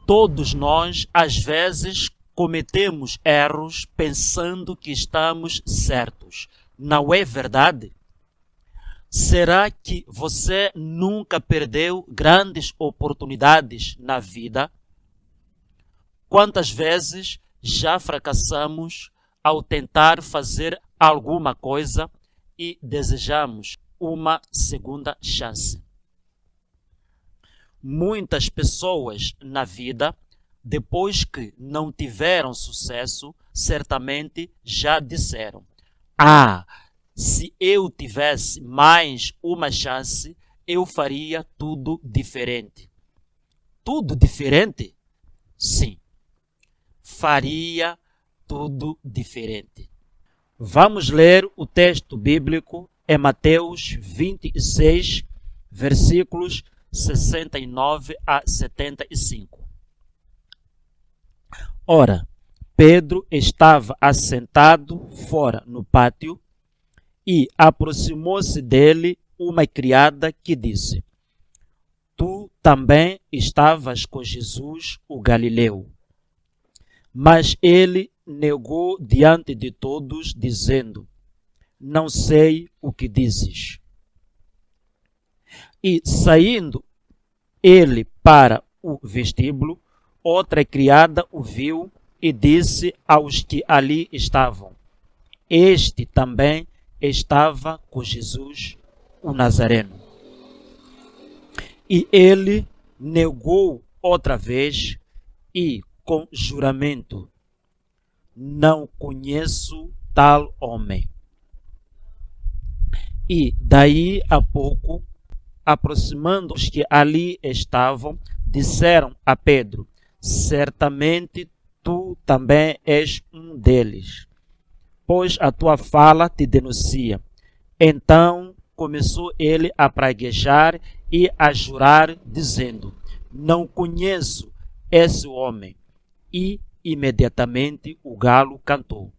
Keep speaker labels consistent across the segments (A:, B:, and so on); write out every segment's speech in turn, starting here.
A: Todos nós, às vezes, cometemos erros pensando que estamos certos. Não é verdade? Será que você nunca perdeu grandes oportunidades na vida? Quantas vezes já fracassamos ao tentar fazer alguma coisa e desejamos uma segunda chance? Muitas pessoas na vida, depois que não tiveram sucesso, certamente já disseram: se eu tivesse mais uma chance, eu faria tudo diferente. Tudo diferente? Sim, faria tudo diferente. Vamos ler o texto bíblico em Mateus 26, versículos 69 a 75. Ora, Pedro estava assentado fora no pátio e aproximou-se dele uma criada que disse: Tu também estavas com Jesus, o Galileu. Mas ele negou diante de todos, dizendo: Não sei o que dizes. E saindo ele para o vestíbulo, outra criada o viu e disse aos que ali estavam: Este também estava com Jesus, o Nazareno. E ele negou outra vez e, com juramento: Não conheço tal homem. E daí a pouco, aproximando os que ali estavam, disseram a Pedro: Certamente tu também és um deles, pois a tua fala te denuncia. Então começou ele a praguejar e a jurar, dizendo: Não conheço esse homem. E imediatamente o galo cantou.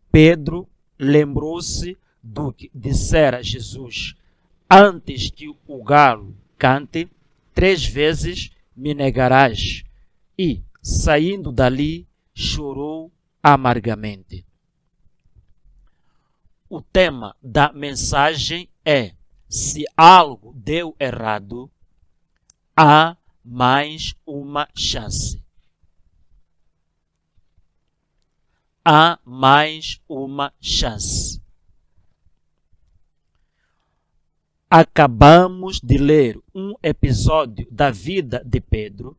A: Pedro lembrou-se do que dissera Jesus: Antes que o galo cante, 3 vezes me negarás. E, saindo dali, chorou amargamente. O tema da mensagem é: se algo deu errado, há mais uma chance. Há mais uma chance. Acabamos de ler um episódio da vida de Pedro,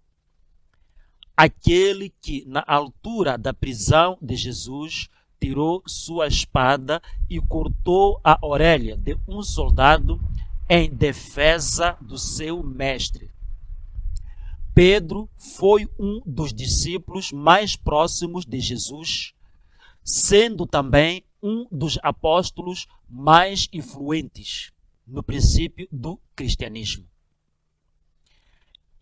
A: aquele que, na altura da prisão de Jesus, tirou sua espada e cortou a orelha de um soldado em defesa do seu mestre. Pedro foi um dos discípulos mais próximos de Jesus, sendo também um dos apóstolos mais influentes no princípio do cristianismo.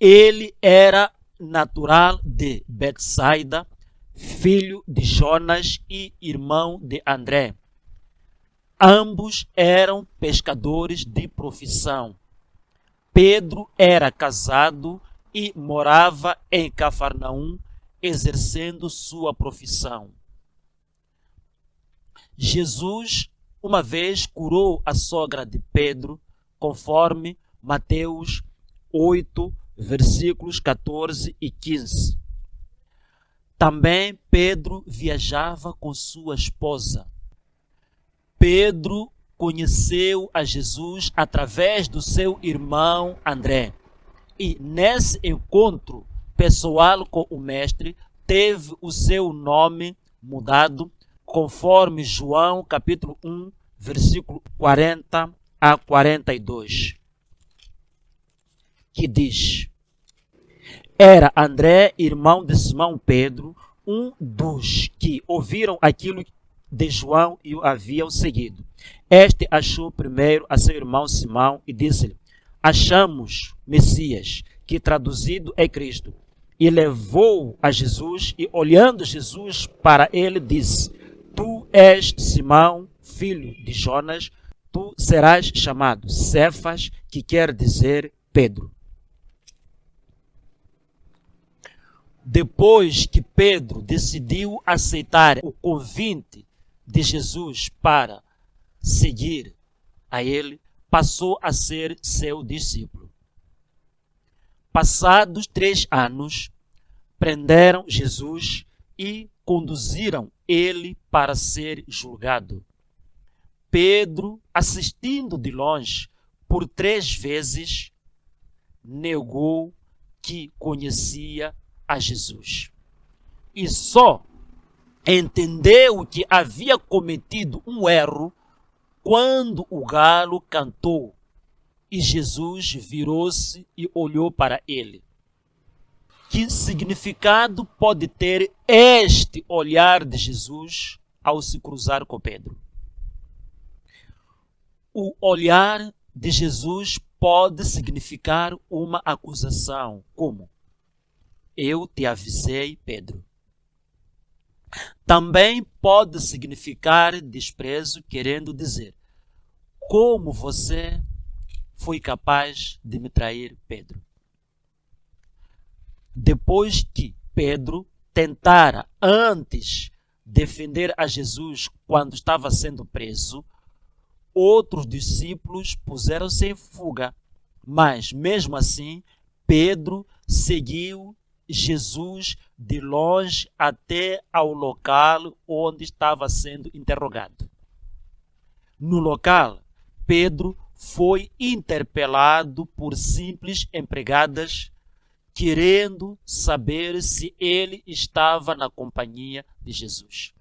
A: Ele era natural de Betsaida, filho de Jonas e irmão de André. Ambos eram pescadores de profissão. Pedro era casado e morava em Cafarnaum, exercendo sua profissão. Jesus uma vez curou a sogra de Pedro, conforme Mateus 8, versículos 14 e 15. Também Pedro viajava com sua esposa. Pedro conheceu a Jesus através do seu irmão André. E nesse encontro pessoal com o mestre, teve o seu nome mudado, conforme João capítulo 1, versículo 40 a 42, que diz: Era André, irmão de Simão Pedro, um dos que ouviram aquilo de João e o haviam seguido. Este achou primeiro a seu irmão Simão e disse-lhe: Achamos Messias, que traduzido é Cristo. E levou a Jesus, e olhando Jesus para ele, disse: Tu és Simão, filho de Jonas, tu serás chamado Cefas, que quer dizer Pedro. Depois que Pedro decidiu aceitar o convite de Jesus para seguir a ele, passou a ser seu discípulo. Passados 3 anos, prenderam Jesus e conduziram ele para ser julgado. Pedro, assistindo de longe, por 3 vezes, negou que conhecia a Jesus. E só entendeu que havia cometido um erro quando o galo cantou e Jesus virou-se e olhou para ele. Que significado pode ter este olhar de Jesus ao se cruzar com Pedro? O olhar de Jesus pode significar uma acusação, como: eu te avisei, Pedro. Também pode significar desprezo, querendo dizer: como você foi capaz de me trair, Pedro? Depois que Pedro tentara antes defender a Jesus quando estava sendo preso, outros discípulos puseram-se em fuga, mas mesmo assim Pedro seguiu Jesus de longe até ao local onde estava sendo interrogado. No local, Pedro foi interpelado por simples empregadas, querendo saber se ele estava na companhia de Jesus.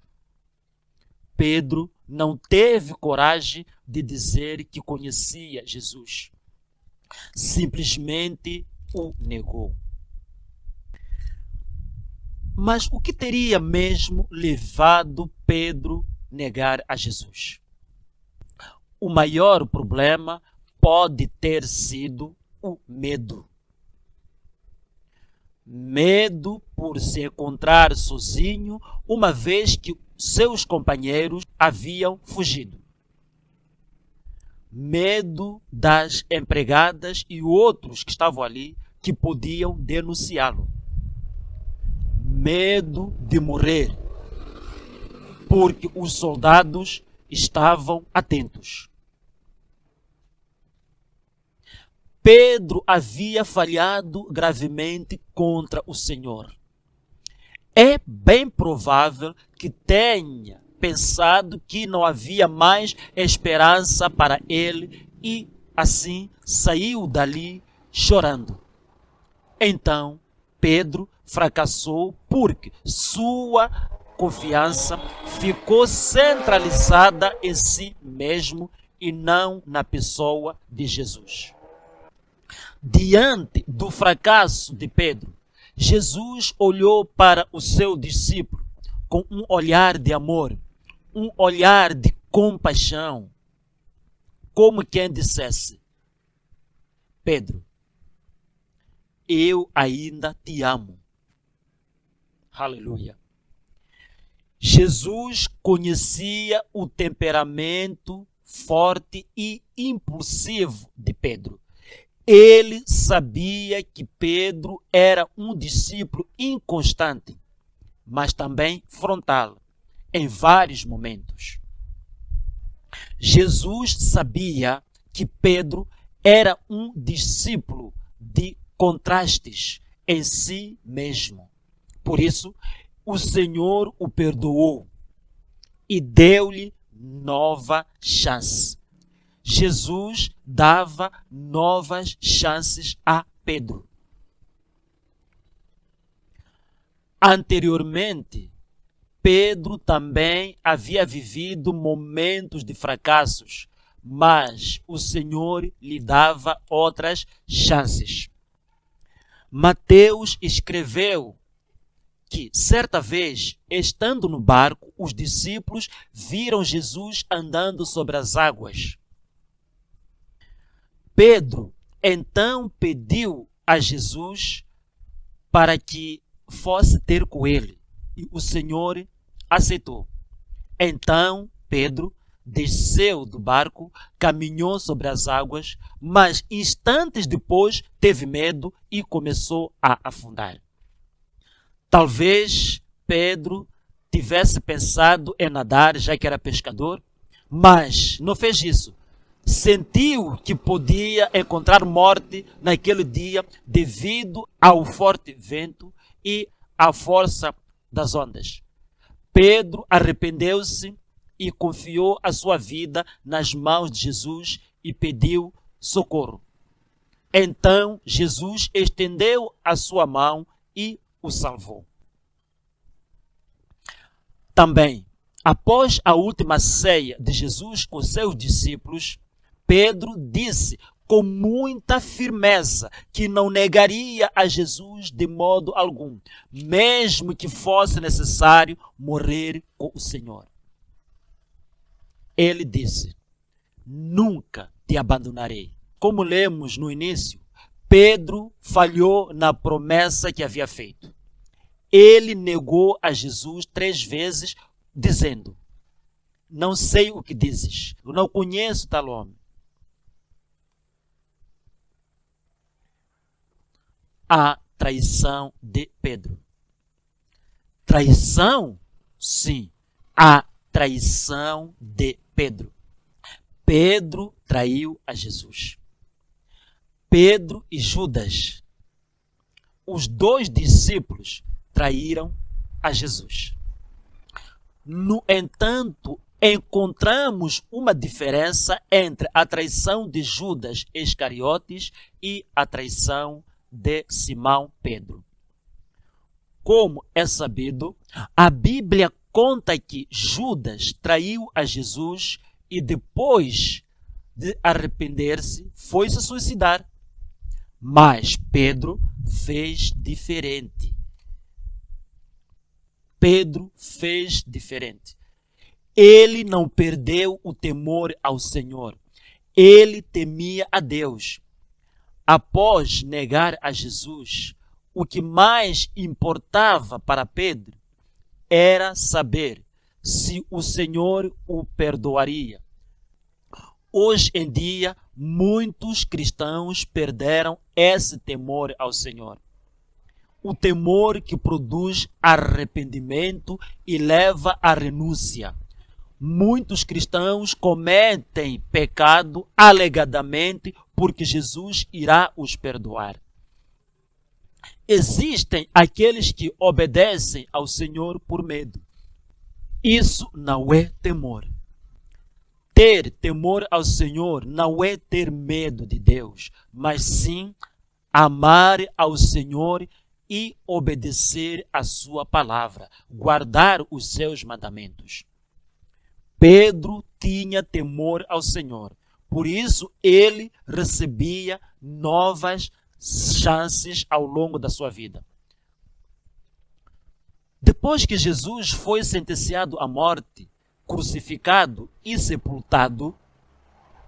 A: Pedro não teve coragem de dizer que conhecia Jesus. Simplesmente o negou. Mas o que teria mesmo levado Pedro a negar a Jesus? O maior problema pode ter sido o medo. Medo por se encontrar sozinho, uma vez que seus companheiros haviam fugido. Medo das empregadas e outros que estavam ali que podiam denunciá-lo. Medo de morrer, porque os soldados estavam atentos. Pedro havia falhado gravemente contra o Senhor. É bem provável que tenha pensado que não havia mais esperança para ele e, assim, saiu dali chorando. Então, Pedro fracassou porque sua confiança ficou centralizada em si mesmo e não na pessoa de Jesus. Diante do fracasso de Pedro, Jesus olhou para o seu discípulo com um olhar de amor, um olhar de compaixão, como quem dissesse: Pedro, eu ainda te amo. Aleluia. Jesus conhecia o temperamento forte e impulsivo de Pedro. Ele sabia que Pedro era um discípulo inconstante, mas também frontal, em vários momentos. Jesus sabia que Pedro era um discípulo de contrastes em si mesmo. Por isso, o Senhor o perdoou e deu-lhe nova chance. Jesus dava novas chances a Pedro. Anteriormente, Pedro também havia vivido momentos de fracassos, mas o Senhor lhe dava outras chances. Mateus escreveu que, certa vez, estando no barco, os discípulos viram Jesus andando sobre as águas. Pedro então pediu a Jesus para que fosse ter com ele, e o Senhor aceitou. Então Pedro desceu do barco, caminhou sobre as águas, mas instantes depois teve medo e começou a afundar. Talvez Pedro tivesse pensado em nadar, já que era pescador, mas não fez isso. Sentiu que podia encontrar morte naquele dia devido ao forte vento e à força das ondas. Pedro arrependeu-se e confiou a sua vida nas mãos de Jesus e pediu socorro. Então Jesus estendeu a sua mão e o salvou. Também, após a última ceia de Jesus com seus discípulos, Pedro disse com muita firmeza que não negaria a Jesus de modo algum, mesmo que fosse necessário morrer com o Senhor. Ele disse: nunca te abandonarei. Como lemos no início, Pedro falhou na promessa que havia feito. Ele negou a Jesus 3 vezes, dizendo: não sei o que dizes, eu não conheço tal homem. A traição de Pedro. Traição? Sim, a traição de Pedro. Pedro traiu a Jesus. Pedro e Judas, os 2 discípulos, traíram a Jesus. No entanto, encontramos uma diferença entre a traição de Judas Iscariotes e a traição de Simão Pedro. Como é sabido, a Bíblia conta que Judas traiu a Jesus e depois de arrepender-se, foi se suicidar. Mas Pedro fez diferente. Pedro fez diferente. Ele não perdeu o temor ao Senhor. Ele temia a Deus. Após negar a Jesus, o que mais importava para Pedro era saber se o Senhor o perdoaria. Hoje em dia, muitos cristãos perderam esse temor ao Senhor. O temor que produz arrependimento e leva à renúncia. Muitos cristãos cometem pecado alegadamente porque Jesus irá os perdoar. Existem aqueles que obedecem ao Senhor por medo. Isso não é temor. Ter temor ao Senhor não é ter medo de Deus, mas sim amar ao Senhor e obedecer a sua palavra, guardar os seus mandamentos. Pedro tinha temor ao Senhor, por isso ele recebia novas chances ao longo da sua vida. Depois que Jesus foi sentenciado à morte, crucificado e sepultado,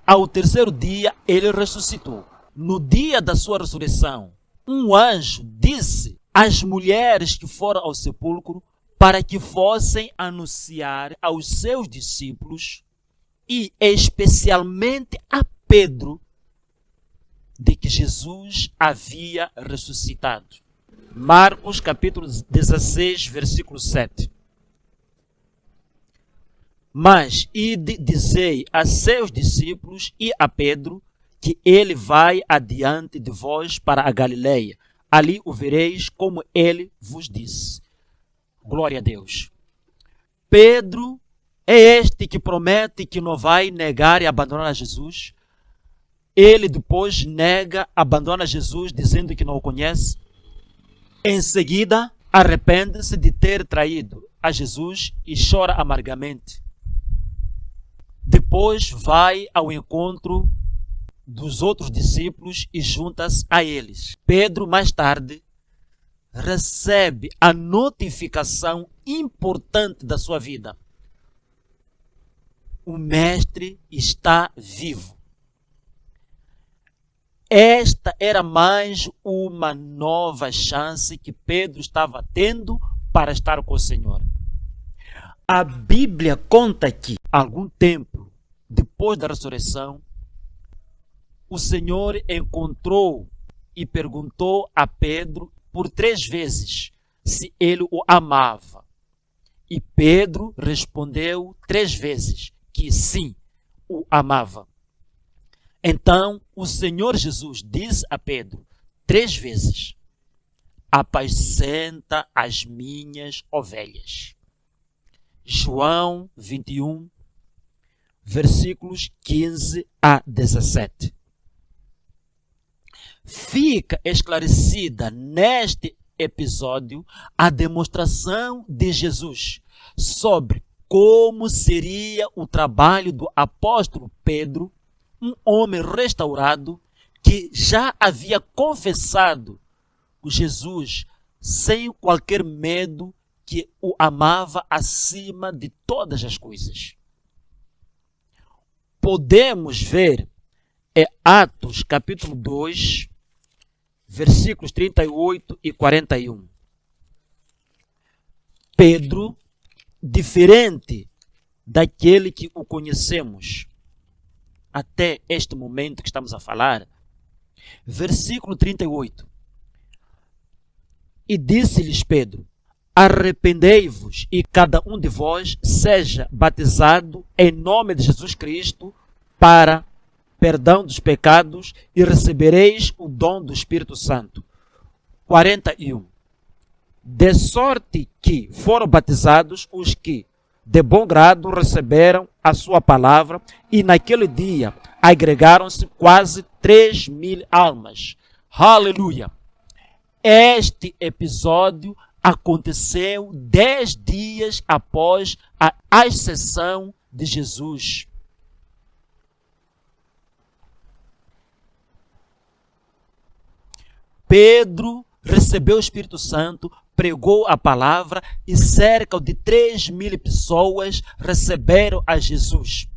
A: ao 3º dia ele ressuscitou. No dia da sua ressurreição, um anjo disse às mulheres que foram ao sepulcro para que fossem anunciar aos seus discípulos e especialmente a Pedro de que Jesus havia ressuscitado. Marcos capítulo 16, versículo 7. Mas ide dizei a seus discípulos e a Pedro que ele vai adiante de vós para a Galileia. Ali o vereis como ele vos disse. Glória a Deus. Pedro é este que promete que não vai negar e abandonar a Jesus. Ele depois nega, abandona Jesus dizendo que não o conhece. Em seguida, arrepende-se de ter traído a Jesus e chora amargamente. Depois vai ao encontro dos outros discípulos e junta-se a eles. Pedro, mais tarde, recebe a notificação importante da sua vida. O Mestre está vivo. Esta era mais uma nova chance que Pedro estava tendo para estar com o Senhor. A Bíblia conta que, algum tempo depois da ressurreição, o Senhor encontrou e perguntou a Pedro por 3 vezes: se ele o amava. E Pedro respondeu 3 vezes que sim, o amava. Então o Senhor Jesus disse a Pedro 3 vezes: apacenta as minhas ovelhas. João 21, versículos 15 a 17. Fica esclarecida neste episódio a demonstração de Jesus sobre como seria o trabalho do apóstolo Pedro, um homem restaurado que já havia confessado Jesus sem qualquer medo, que o amava acima de todas as coisas. Podemos ver Atos capítulo 2, versículos 38 e 41. Pedro, diferente daquele que o conhecemos até este momento que estamos a falar, versículo 38. E disse-lhes Pedro: arrependei-vos e cada um de vós seja batizado em nome de Jesus Cristo para perdão dos pecados e recebereis o dom do Espírito Santo. 41. De sorte que foram batizados os que de bom grado receberam a sua palavra, e naquele dia agregaram-se quase 3.000 almas. Aleluia! Este episódio aconteceu 10 dias após a ascensão de Jesus. Pedro recebeu o Espírito Santo, pregou a palavra e cerca de 3.000 pessoas receberam a Jesus.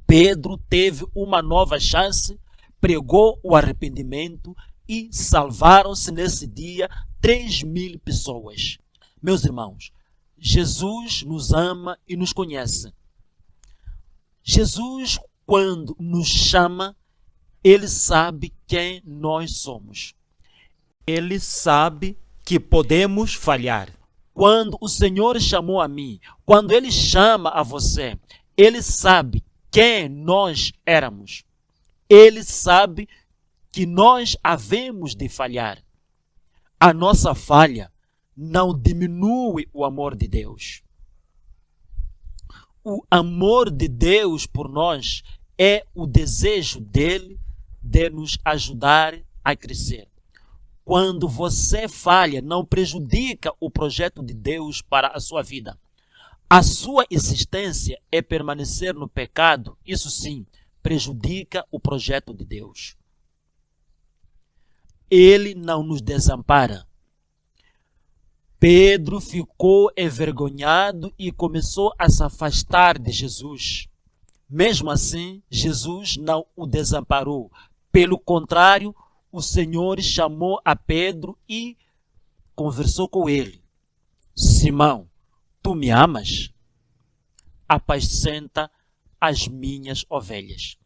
A: Pedro teve uma nova chance, pregou o arrependimento e salvaram-se nesse dia 3.000 pessoas. Meus irmãos, Jesus nos ama e nos conhece. Jesus, quando nos chama, ele sabe quem nós somos. Ele sabe que podemos falhar. Quando o Senhor chamou a mim, quando ele chama a você, ele sabe quem nós éramos. Ele sabe que nós havemos de falhar. A nossa falha não diminui o amor de Deus. O amor de Deus por nós é o desejo dele de nos ajudar a crescer. Quando você falha, não prejudica o projeto de Deus para a sua vida. A sua existência é permanecer no pecado, isso sim, prejudica o projeto de Deus. Ele não nos desampara. Pedro ficou envergonhado e começou a se afastar de Jesus. Mesmo assim, Jesus não o desamparou. Pelo contrário, o Senhor chamou a Pedro e conversou com ele. Simão, tu me amas? Apacenta as minhas ovelhas.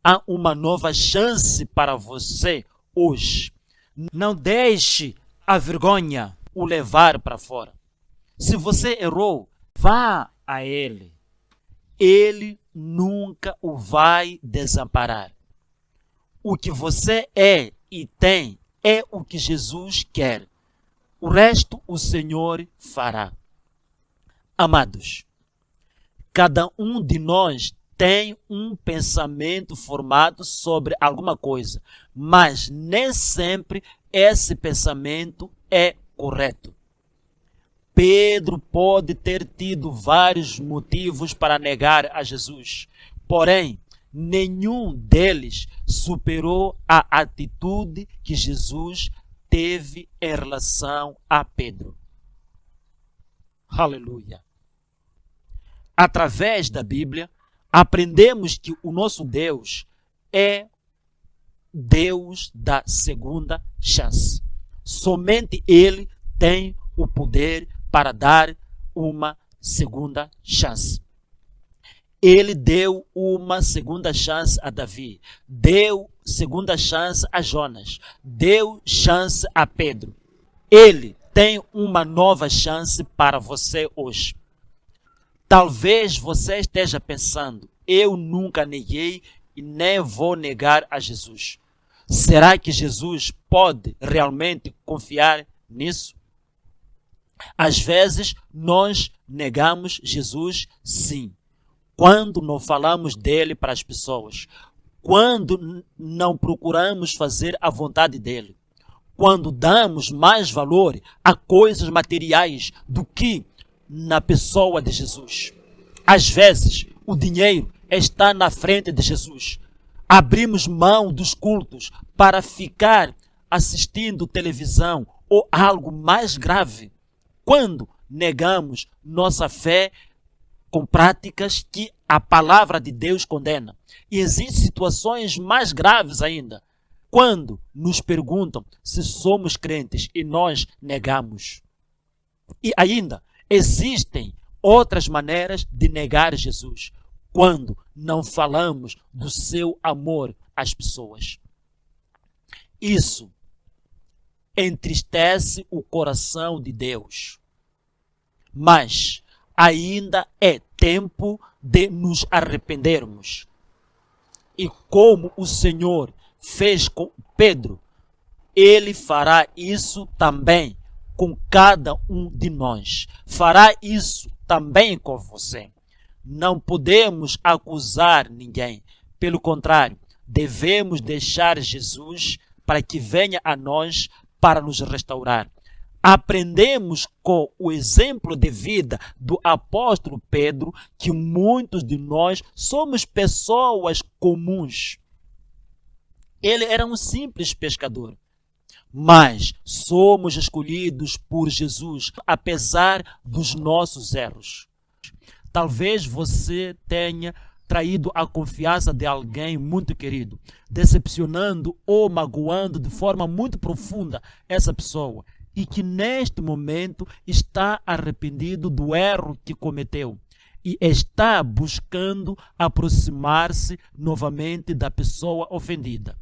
A: Há uma nova chance para você hoje. Não deixe a vergonha o levar para fora. Se você errou, vá a ele. Ele nunca o vai desamparar. O que você é e tem é o que Jesus quer. O resto o Senhor fará. Amados, cada um de nós tem um pensamento formado sobre alguma coisa, mas nem sempre esse pensamento é correto. Pedro pode ter tido vários motivos para negar a Jesus, porém, nenhum deles superou a atitude que Jesus teve em relação a Pedro. Aleluia! Através da Bíblia, aprendemos que o nosso Deus é Deus da segunda chance. Somente Ele tem o poder para dar uma segunda chance. Ele deu uma segunda chance a Davi, deu segunda chance a Jonas, deu chance a Pedro. Ele tem uma nova chance para você hoje. Talvez você esteja pensando, eu nunca neguei e nem vou negar a Jesus. Será que Jesus pode realmente confiar nisso? Às vezes, nós negamos Jesus, sim. Quando não falamos dele para as pessoas, quando não procuramos fazer a vontade dele, quando damos mais valor a coisas materiais do que na pessoa de Jesus. Às vezes, o dinheiro está na frente de Jesus. Abrimos mão dos cultos para ficar assistindo televisão ou algo mais grave. Quando negamos nossa fé com práticas que a palavra de Deus condena. E existem situações mais graves ainda. Quando nos perguntam se somos crentes e nós negamos. E ainda existem outras maneiras de negar Jesus. Quando não falamos do seu amor às pessoas. Isso entristece o coração de Deus. Mas ainda é tempo de nos arrependermos. E como o Senhor fez com Pedro, Ele fará isso também com cada um de nós. Fará isso também com você. Não podemos acusar ninguém. Pelo contrário, devemos deixar Jesus para que venha a nós para nos restaurar. Aprendemos com o exemplo de vida do apóstolo Pedro que muitos de nós somos pessoas comuns. Ele era um simples pescador, mas somos escolhidos por Jesus, apesar dos nossos erros. Talvez você tenha traído a confiança de alguém muito querido, decepcionando ou magoando de forma muito profunda essa pessoa e que neste momento está arrependido do erro que cometeu e está buscando aproximar-se novamente da pessoa ofendida.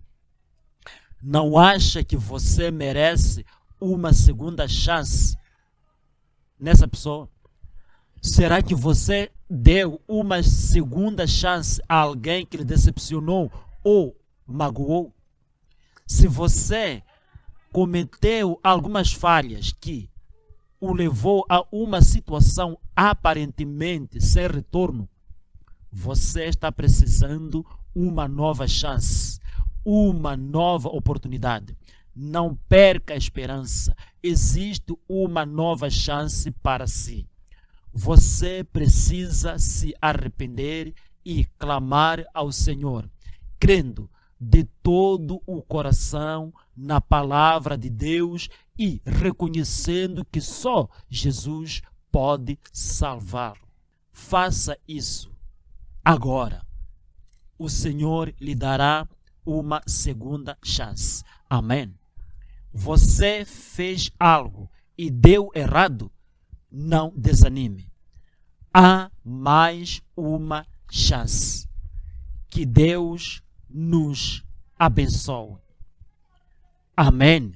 A: Não acha que você merece uma segunda chance nessa pessoa? Será que você deu uma segunda chance a alguém que lhe decepcionou ou magoou? Se você cometeu algumas falhas que o levou a uma situação aparentemente sem retorno, você está precisando uma nova chance, uma nova oportunidade. Não perca a esperança. Existe uma nova chance para si. Você precisa se arrepender e clamar ao Senhor, crendo de todo o coração na palavra de Deus e reconhecendo que só Jesus pode salvá-lo. Faça isso agora. O Senhor lhe dará uma segunda chance. Amém. Você fez algo e deu errado? Não desanime. Há mais uma chance. Que Deus nos abençoe. Amém.